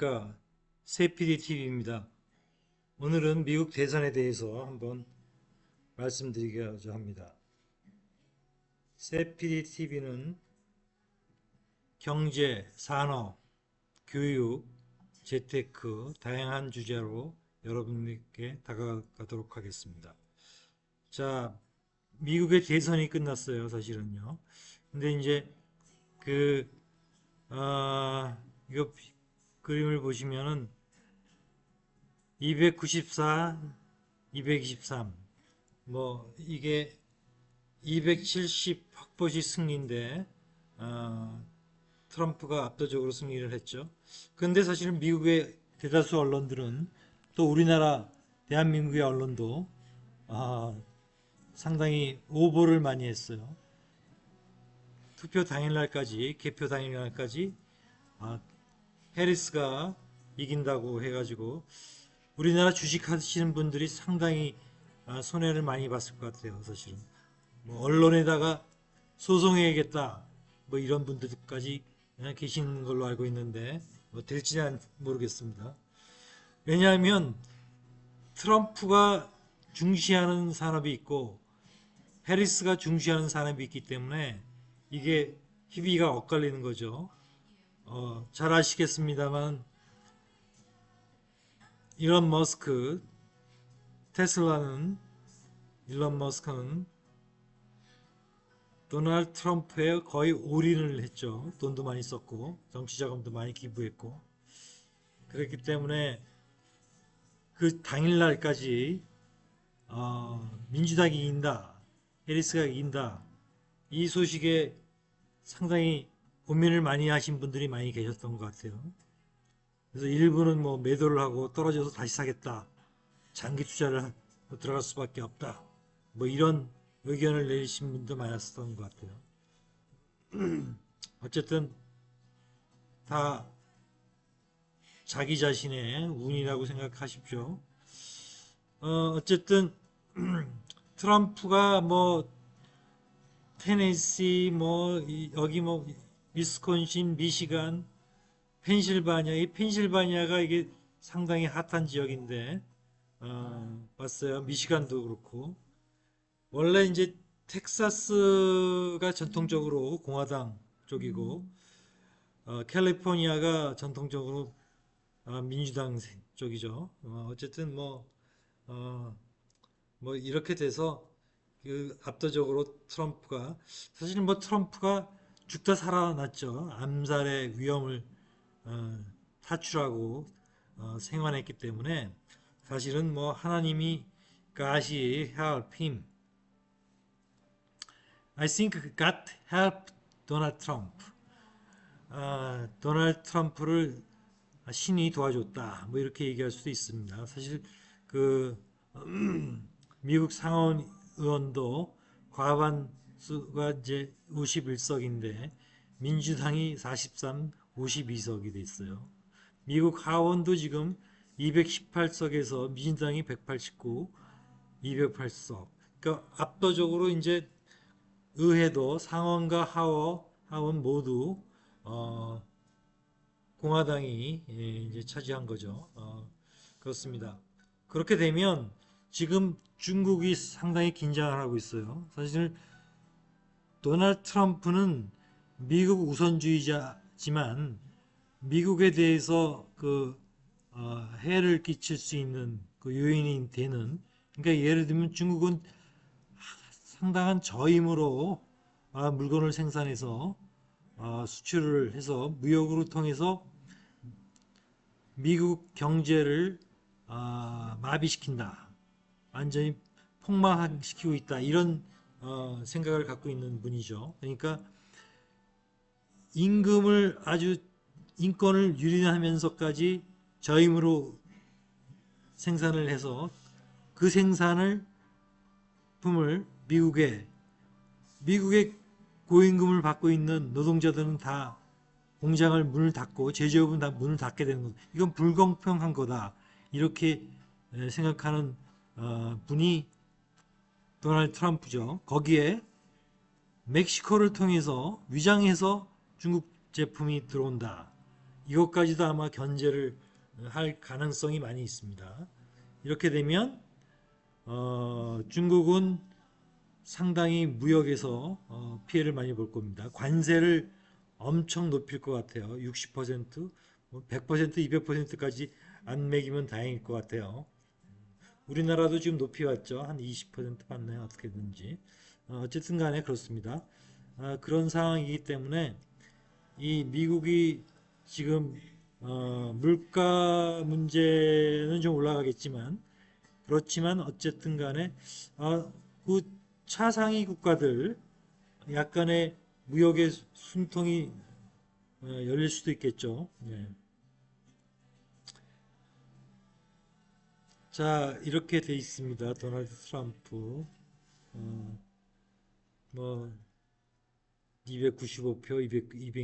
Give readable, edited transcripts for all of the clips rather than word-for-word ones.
안녕하십니까. 새PDTV입니다. 오늘은 미국 대선에 대해서 한번 말씀드리고자 합니다. 새PDTV는 경제, 산업, 교육, 재테크 다양한 주제로 여러분께 다가가도록 하겠습니다. 자, 미국의 대선이 끝났어요, 사실은요. 근데 이제 이거 그림을 보시면은 294, 223, 뭐 이게 270 확보시 승리인데 트럼프가 압도적으로 승리를 했죠. 그런데 사실은 미국의 대다수 언론들은 또 우리나라 대한민국의 언론도 상당히 오보를 많이 했어요. 투표 당일날까지, 개표 당일날까지 해리스가 이긴다고 해가지고 우리나라 주식 하시는 분들이 상당히 손해를 많이 봤을 것 같아요. 사실은 뭐 언론에다가 소송해야겠다 뭐 이런 분들까지 계시는 걸로 알고 있는데 뭐 될지는 모르겠습니다. 왜냐하면 트럼프가 중시하는 산업이 있고 해리스가 중시하는 산업이 있기 때문에 이게 희비가 엇갈리는 거죠. 잘 아시겠습니다만 일론 머스크는 도널드 트럼프에 거의 올인을 했죠. 돈도 많이 썼고 정치자금도 많이 기부했고 그렇기 때문에 그 당일날까지 민주당이 이긴다, 해리스가 이긴다 이 소식에 상당히 고민을 많이 하신 분들이 많이 계셨던 것 같아요. 그래서 일부는 뭐 매도를 하고 떨어져서 다시 사겠다, 장기 투자를 들어갈 수밖에 없다, 뭐 이런 의견을 내리신 분도 많았던 것 같아요. 어쨌든 다 자기 자신의 운이라고 생각하십시오. 어쨌든 트럼프가 뭐 테네시 뭐 여기 뭐 위스콘신, 미시간, 펜실바니아, 이 펜실바니아가 이게 상당히 핫한 지역인데 봤어요. 미시간도 그렇고 원래 이제 텍사스가 전통적으로 공화당 쪽이고 캘리포니아가 전통적으로 민주당 쪽이죠. 어쨌든 뭐 이렇게 돼서 그 압도적으로 트럼프가 사실 뭐 트럼프가 죽다 살아났죠. 암살의 위험을 타출하고 생환했기 때문에 사실은 뭐 하나님이 God이 help him. I think God helped Donald Trump. 도널드 트럼프를 신이 도와줬다. 뭐 이렇게 얘기할 수도 있습니다. 사실 그 미국 상원 의원도 과반수가 이제 51석인데 민주당이 43, 52석이 됐어요. 미국 하원도 지금 218석에서 민주당이 189, 208석. 그러니까 압도적으로 이제 의회도 상원과 하원 모두 공화당이 이제 차지한 거죠. 그렇습니다. 그렇게 되면 지금 중국이 상당히 긴장을 하고 있어요. 사실 도널드 트럼프는 미국 우선주의자지만 미국에 대해서 해를 끼칠 수 있는 그 요인이 되는, 그러니까 예를 들면 중국은 상당한 저임으로 물건을 생산해서 수출을 해서 무역으로 통해서 미국 경제를 마비시킨다, 완전히 폭망시키고 있다, 이런 생각을 갖고 있는 분이죠. 그러니까 임금을 아주 인권을 유린하면서까지 저임으로 생산을 해서 그 생산을 품을 미국의 고임금을 받고 있는 노동자들은 다 공장을 문을 닫고 제조업은 다 문을 닫게 되는 것. 이건 불공평한 거다. 이렇게 생각하는 분이 도널드 트럼프죠. 거기에 멕시코를 통해서 위장해서 중국 제품이 들어온다. 이것까지도 아마 견제를 할 가능성이 많이 있습니다. 이렇게 되면 중국은 상당히 무역에서 피해를 많이 볼 겁니다. 관세를 엄청 높일 것 같아요. 60%, 100%, 200%까지 안 매기면 다행일 것 같아요. 우리나라도 지금 높이 왔죠. 한 20% 받나요? 어떻게든지. 어쨌든 간에 그렇습니다. 그런 상황이기 때문에 이 미국이 지금 물가 문제는 좀 올라가겠지만 그렇지만 어쨌든 간에 그 차상위 국가들 약간의 무역의 숨통이 열릴 수도 있겠죠. 네. 자, 이렇게 돼 있습니다. 도널드 트럼프 뭐 295표,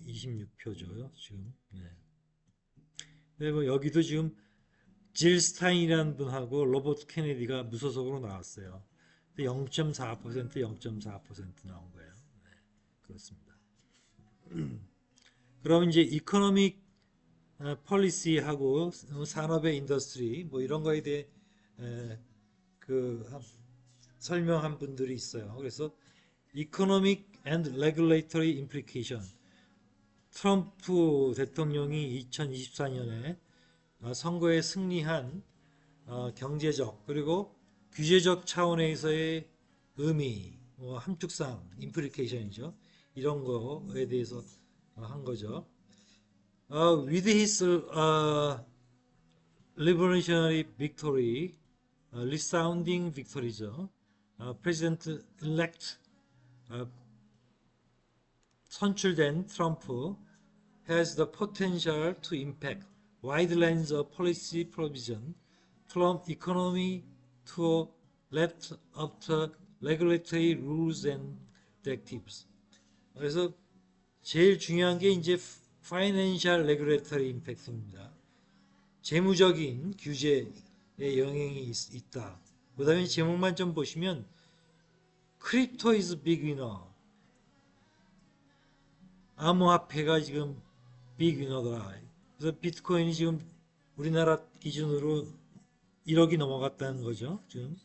226표죠. 지금. 네. 근데 뭐 여기도 지금 질 스타인이라는 분하고 로버트 케네디가 무소속으로 나왔어요. 0.4%, 0.4% 나온 거예요. 네, 그렇습니다. 그럼 이제 이코노믹 폴리시하고 산업의 인더스트리 뭐 이런 거에 대해 그 설명한 분들이 있어요. 그래서 Economic and Regulatory Implication. 트럼프 대통령이 2024년에 선거에 승리한 경제적 그리고 규제적 차원에서의 의미, 함축상, 임플리케이션이죠. 이런 거에 대해서 한 거죠. With his revolutionary victory, resounding victory죠. President-elect 선출된 트럼프 has the potential to impact wide range of policy provision from economy to left of the regulatory rules and directives. 그래서 제일 중요한 게 이제 financial regulatory impact입니다. 재무적인 규제의 영향이 있다. 그 다음에 제목만 좀 보시면 크립토 is big winner. 암호화폐가 지금 빅 위너더라. 그래서 비트코인이 지금 우리나라 기준으로 1억이 넘어갔다는 거죠. 지금.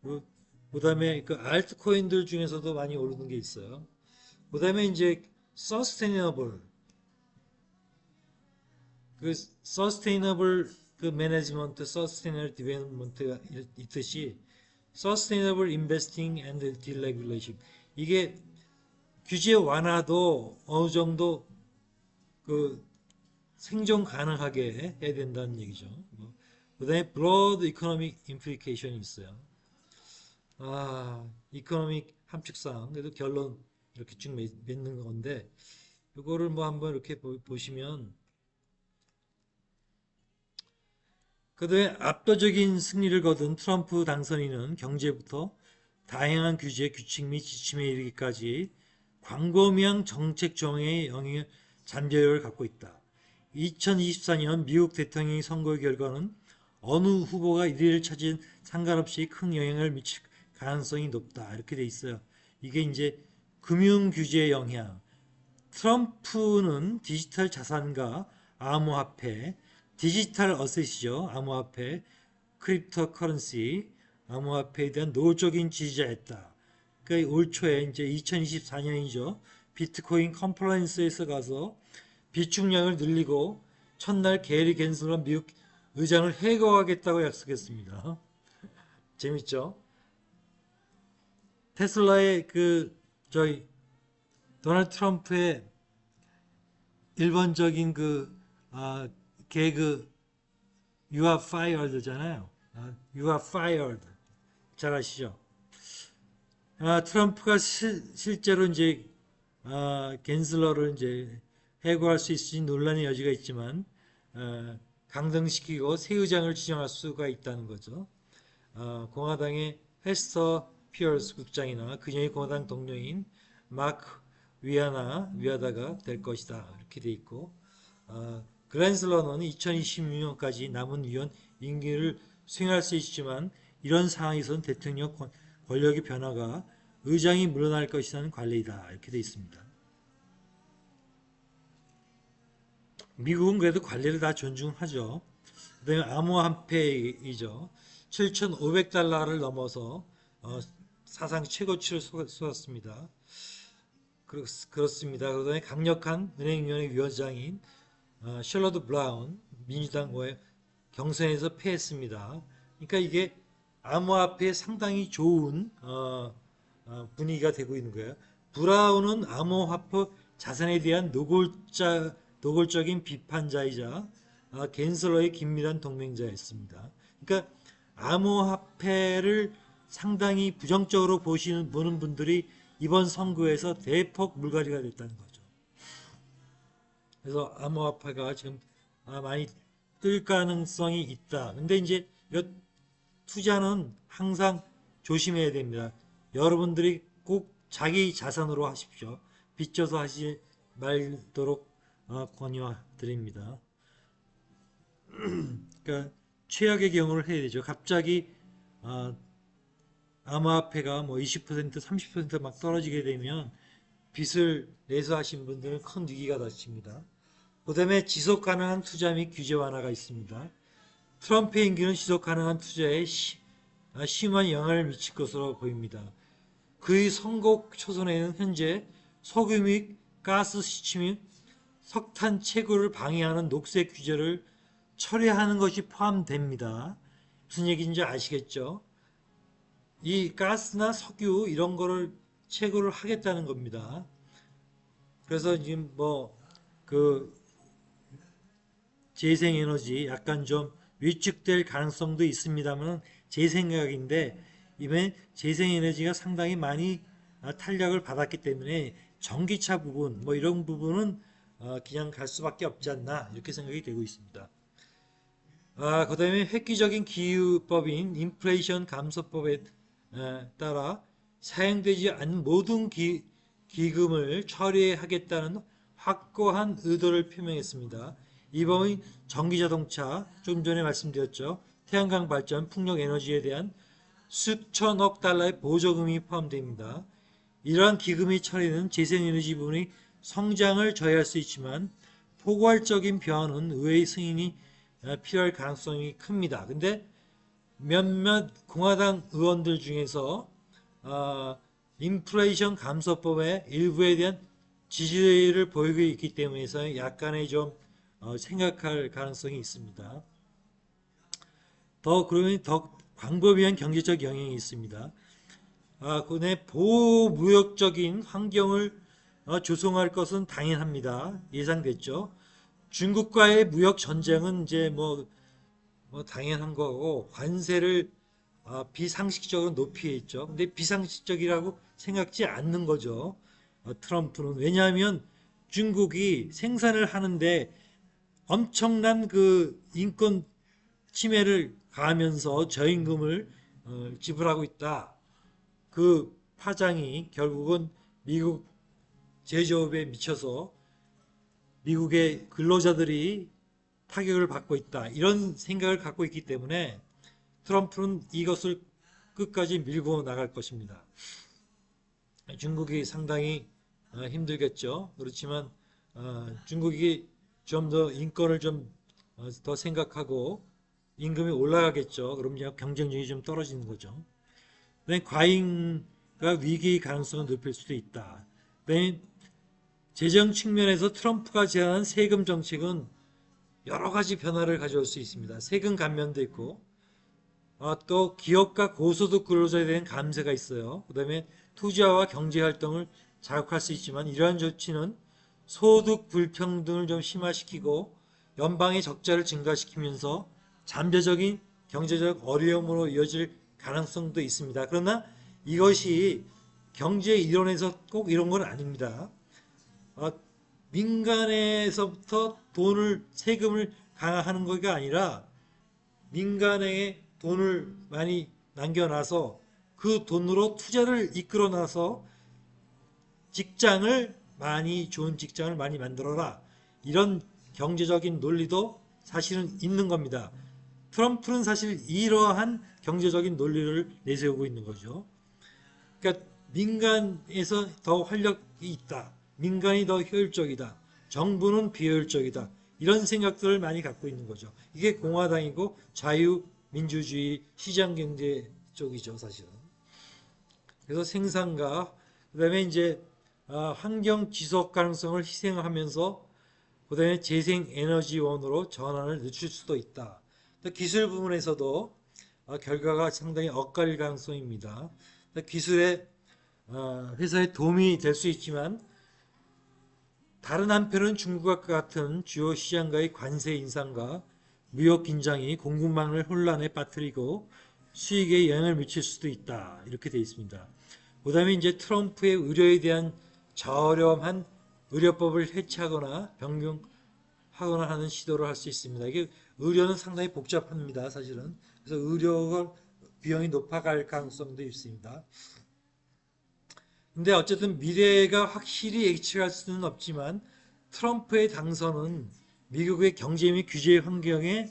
그 다음에 그 알트코인들 중에서도 많이 오르는 게 있어요. 그 다음에 이제 서스테이너블 그 서스테이너블 그 매니지먼트, 서스테이너블 디벨롭먼트가 있듯이 서스테이너블 인베스팅 앤드 디레귤레이션 이게 규제 완화도 어느 정도 그 생존 가능하게 해야 된다는 얘기죠. 그다음에 broad economic implication이 있어요. 이코노믹 함축상 그래도 결론 이렇게 쭉 맺는 건데 이거를 뭐 한번 이렇게 보시면 그다음에 압도적인 승리를 거둔 트럼프 당선인은 경제부터 다양한 규제, 규칙 및 지침에 이르기까지 광범위한 정책 정의의 영향을 잠재력을 갖고 있다. 2024년 미국 대통령 선거 결과는 어느 후보가 1위를 차지한 상관없이 큰 영향을 미칠 가능성이 높다. 이렇게 돼 있어요. 이게 이제 금융 규제의 영향. 트럼프는 디지털 자산과 암호화폐, 디지털 어셋이죠. 암호화폐, 크립토 커런시, 암호화폐에 대한 노골적인 지지자였다. 그러니까 올 초에 이제 2024년이죠. 비트코인 컴플라이언스에서 가서 비축량을 늘리고 첫날 게리 겐슬러 미국 의장을 해고하겠다고 약속했습니다. 재밌죠? 테슬라의 저희 도널드 트럼프의 일본적인 개그 You are fired잖아요. You are fired. 잘 아시죠? 트럼프가 실제로 이제 겐슬러를 이제 해고할 수 있을지 논란의 여지가 있지만 강등시키고 새 의장을 지정할 수가 있다는 거죠. 공화당의 헤스터 피어스 국장이나 그녀의 공화당 동료인 마크 위아다가 될 것이다. 이렇게 돼 있고 글렌슬러는 2026년까지 남은 위원 임기를 수행할 수 있지만 이런 상황에서는 대통령 권력의 변화가 의장이 물러날 것이라는 관례이다. 이렇게 돼 있습니다. 미국은 그래도 관리를 다 존중하죠. 그다음에 암호화폐이죠. 7,500달러를 넘어서 사상 최고치를 쏟았습니다. 그렇습니다. 그다음에 강력한 은행위원회 위원장인 셜러드 브라운 민주당과의 경선에서 패했습니다. 그러니까 이게 암호화폐에 상당히 좋은 분위기가 되고 있는 거예요. 브라운은 암호화폐 자산에 대한 노골적인 비판자이자 갠슬러의 긴밀한 동맹자였습니다. 그러니까 암호화폐를 상당히 부정적으로 보는 분들이 이번 선거에서 대폭 물갈이가 됐다는 거죠. 그래서 암호화폐가 지금 많이 뜰 가능성이 있다. 근데 이제 이 투자는 항상 조심해야 됩니다. 여러분들이 꼭 자기 자산으로 하십시오. 빚져서 하지 말도록 권유드립니다. 그러니까 최악의 경우를 해야 되죠. 갑자기 암호화폐가 뭐 20%, 30%막 떨어지게 되면 빚을 내서 하신 분들은 큰 위기가 닥칩니다. 그 다음에 지속 가능한 투자 및 규제 완화가 있습니다. 트럼프의 임기는 지속 가능한 투자에 심한 영향을 미칠 것으로 보입니다. 그의 선거 초선에는 현재 석유 및 가스 시치 및 석탄 채굴을 방해하는 녹색 규제를 철회하는 것이 포함됩니다. 무슨 얘기인지 아시겠죠? 이 가스나 석유 이런 거를 채굴을 하겠다는 겁니다. 그래서 지금 그 재생에너지 약간 좀 위축될 가능성도 있습니다만 제 생각인데 이번에 재생에너지가 상당히 많이 탄력을 받았기 때문에 전기차 부분 이런 부분은 그냥 갈 수밖에 없지 않나 이렇게 생각이 되고 있습니다. 그 다음에 획기적인 기후법인 인플레이션 감소법에 따라 사용되지 않는 모든 기금을 처리하겠다는 확고한 의도를 표명했습니다. 이 법은 전기자동차, 좀 전에 말씀드렸죠. 태양광 발전, 풍력에너지에 대한 수천억 달러의 보조금이 포함됩니다. 이러한 기금의 처리는 재생에너지 부분의 성장을 저해할 수 있지만 포괄적인 변화는 의회의 승인이 필요할 가능성이 큽니다. 근데 몇몇 공화당 의원들 중에서 인플레이션 감소법의 일부에 대한 지지를 보이고 있기 때문에 약간의 좀 생각할 가능성이 있습니다. 그러면 더 광범위한 경제적 영향이 있습니다. 그다음에 보호무역적인 환경을 조성할 것은 당연합니다. 예상됐죠. 중국과의 무역 전쟁은 이제 당연한 거고 관세를 비상식적으로 높이 했죠. 근데 비상식적이라고 생각지 않는 거죠. 트럼프는 왜냐하면 중국이 생산을 하는데 엄청난 그 인권 침해를 가하면서 저임금을 지불하고 있다. 그 파장이 결국은 미국 제조업에 미쳐서 미국의 근로자들이 타격을 받고 있다. 이런 생각을 갖고 있기 때문에 트럼프는 이것을 끝까지 밀고 나갈 것입니다. 중국이 상당히 힘들겠죠. 그렇지만 중국이 좀 더 인권을 좀 더 생각하고 임금이 올라가겠죠. 그럼 이제 경쟁력이 좀 떨어지는 거죠. 과잉과 위기의 가능성을 높일 수도 있다. 재정 측면에서 트럼프가 제안한 세금 정책은 여러 가지 변화를 가져올 수 있습니다. 세금 감면도 있고 또 기업과 고소득 근로자에 대한 감세가 있어요. 그 다음에 투자와 경제활동을 자극할 수 있지만 이러한 조치는 소득 불평등을 좀 심화시키고 연방의 적자를 증가시키면서 잠재적인 경제적 어려움으로 이어질 가능성도 있습니다. 그러나 이것이 경제 이론에서 꼭 이런 건 아닙니다. 민간에서부터 세금을 강화하는 것이 아니라 민간에 돈을 많이 남겨놔서 그 돈으로 투자를 이끌어놔서 좋은 직장을 많이 만들어라. 이런 경제적인 논리도 사실은 있는 겁니다. 트럼프는 사실 이러한 경제적인 논리를 내세우고 있는 거죠. 그러니까 민간에서 더 활력이 있다. 민간이 더 효율적이다. 정부는 비효율적이다. 이런 생각들을 많이 갖고 있는 거죠. 이게 공화당이고 자유민주주의 시장경제 쪽이죠, 사실은. 그래서 생산과 그다음에 이제 환경 지속 가능성을 희생하면서 그다음에 재생에너지원으로 전환을 늦출 수도 있다. 기술 부분에서도 결과가 상당히 엇갈릴 가능성입니다. 기술의 회사에 도움이 될 수 있지만 다른 한편은 중국과 같은 주요 시장과의 관세 인상과 무역 긴장이 공급망을 혼란에 빠뜨리고 수익에 영향을 미칠 수도 있다. 이렇게 되어 있습니다. 그다음에 이제 트럼프의 의료에 대한 저렴한 의료법을 해체하거나 변경하거나 하는 시도를 할 수 있습니다. 이게 의료는 상당히 복잡합니다. 사실은. 그래서 의료 비용이 높아갈 가능성도 있습니다. 근데 어쨌든 미래가 확실히 예측할 수는 없지만 트럼프의 당선은 미국의 경제 및 규제 환경에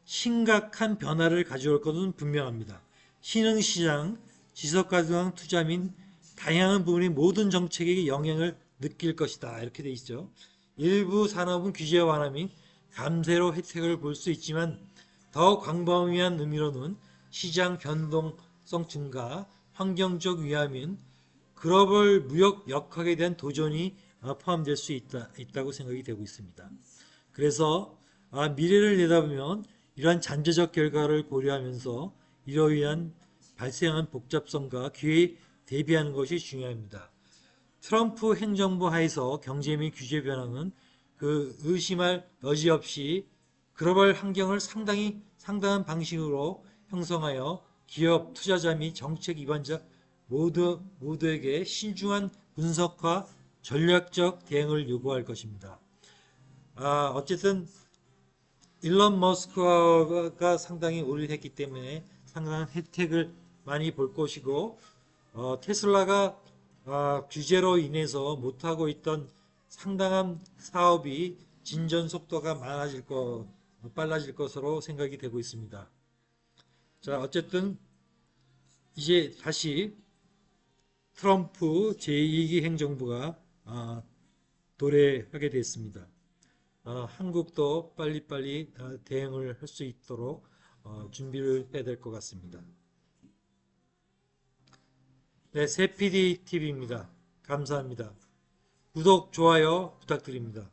심각한 변화를 가져올 것은 분명합니다. 신흥시장, 지속가능한 투자 및 다양한 부분의 모든 정책에 영향을 느낄 것이다. 이렇게 돼 있죠. 일부 산업은 규제 완화 및 감세로 혜택을 볼 수 있지만 더 광범위한 의미로는 시장 변동성 증가, 환경적 위험인 글로벌 무역 역학에 대한 도전이 포함될 수 있다고 생각이 되고 있습니다. 그래서 미래를 내다보면 이러한 잠재적 결과를 고려하면서 이로 인한 발생한 복잡성과 기회에 대비하는 것이 중요합니다. 트럼프 행정부 하에서 경제 및 규제 변화는 그 의심할 여지 없이 글로벌 환경을 상당한 방식으로 형성하여 기업, 투자자 및 정책 입안자 모두에게 신중한 분석과 전략적 대응을 요구할 것입니다. 어쨌든 일론 머스크가 상당히 오류했기 때문에 상당한 혜택을 많이 볼 것이고 테슬라가 규제로 인해서 못하고 있던 상당한 사업이 진전 속도가 빨라질 것으로 생각이 되고 있습니다. 자, 어쨌든 이제 다시 트럼프 제2기 행정부가 도래하게 됐습니다. 한국도 빨리빨리 대응을 할 수 있도록 준비를 해야 될 것 같습니다. 네, 새PD TV입니다. 감사합니다. 구독, 좋아요 부탁드립니다.